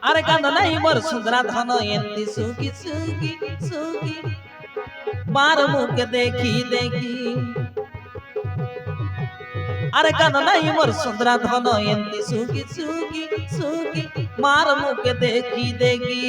আরে কান্দ নাই মোর সুন্দরা ধন এমতি সুখী সুখী সুখী মার মুখ দেখি দেখি আরে কান্দ নাই মোর সুন্দরা ধন এমতি সুখী সুখী সুখী মার মুখ দেখি দেখি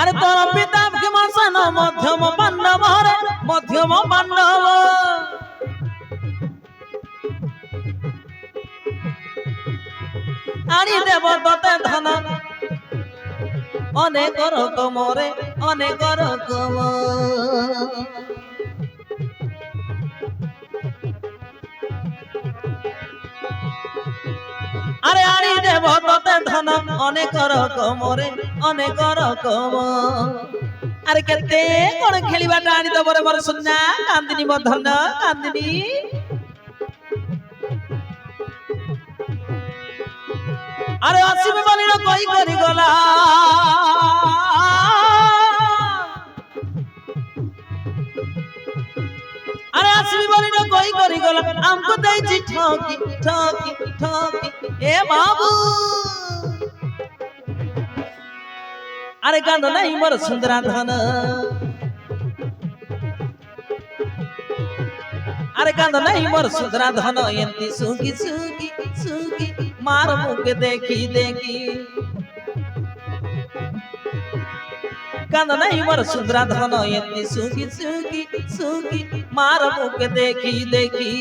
আরে তোর পিতা ভীমসেন মধ্যম পাণ্ডব রে মধ্যম পাণ্ডব আনি দেব তোতে ধন অনেক রকম রে অনেক রকম আরে আনি দেব তোতে ধন অনেক রকম রে অনেক রকম আরে কেতে কোন খেলিবাটা আনি দেব রে মোর সুন্না কান্দিনী মধন কান্দিনী আরে আসিবে বলিল কই করি গলা আরে আসিবে বলিল কই করি গলা আমকো দেইছি ঠকি ঠকি ঠকি এ বাবু আরে কান্দ নাই মোর সুন্দরা ধন আরে কান্দ নাই মোর সুন্দরা ধন এমতি সুখী সুখী সুখী মার মুখ দেখি দেখি কান্দ নাই মোর সুন্দরা ধন এমতি সুখী সুখী সুখী মার মুখ দেখি দেখি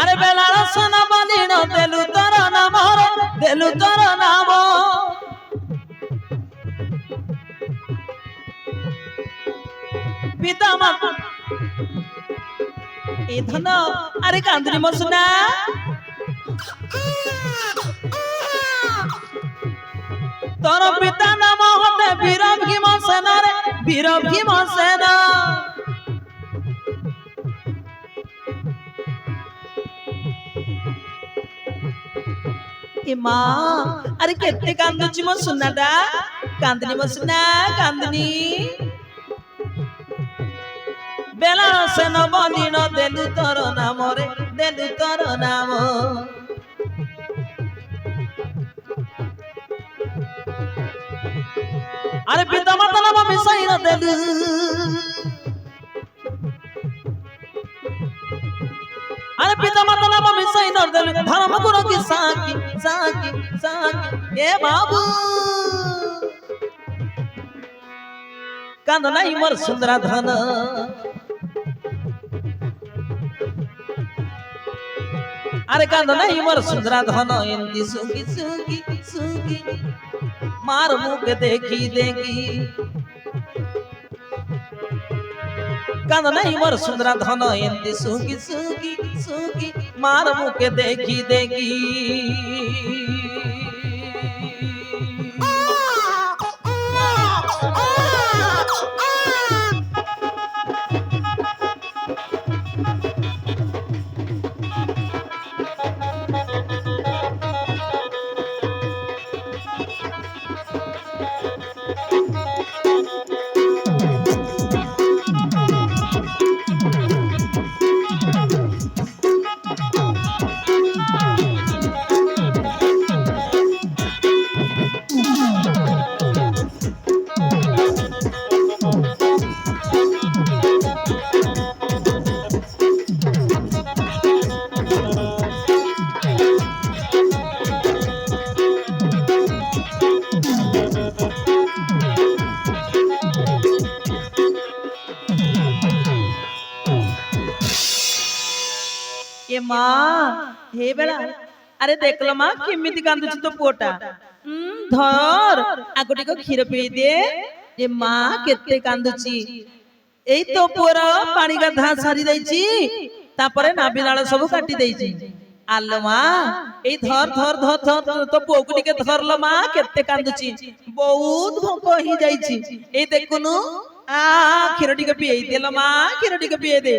আরে বেলার সোনা বালিন দেলু তোর নাম রে দেলু তোর নাম পিতা মাতা এ ধন আরে কান্দিনী মোর সুনা তোর পিতা নাম হতে বীর ভীমসেন রে বীর ভীমসেন ए माँ अरे केते कांदुची मो सुनाटा कांदनी मो सुना कांदनी बेला से न बंदिन देलु तोर नाम रे देलु तोर नाम अरे पिता माता नाम मिसाई न देलु अरे पिता माता नाम मिसाई न देलु धर्म गुरु की साकी साकी साकी ए बाबू कांद नहीं मोर सुंदरा धन अरे कांद नहीं मोर सुंदरा धन एमती सुखी सुखी सुखी মার মুখ দেখি দেখি কাঁদ নাই মোর সুন্দরা ধন এমতি সুখী সুখী সুখী মার মুখে দেখি দেখি এ মা হে বেড়া আরে দেখলো মা কেমিতি কান্দুছি তো পুଅটা ধর আগুটিকে କ୍ଷୀର ପିଇ দে এ মা কেতে কান্দুছি এই তো পুଅର ପାଣି ଗାଧା ସାରି ଦେଇଛି ତାପରେ ନାଭି ନାଳ ସବୁ କାଟି ଦେଇଛି ଆଲୋ ମା এই ধর ধর ধর ধর তো পুଅକୁ ଟିକେ ଧରଲ ମା କେତେ କାନ୍ଦୁଛି ବହୁତ ଭୋକ ହେଇ ଯାଇଛି এই ଦେଖୁନୁ କ୍ଷୀର ଟିକେ ପିଇ ଦେଲ ମା କ୍ଷୀର ଟିକେ ପିଇ ଦେ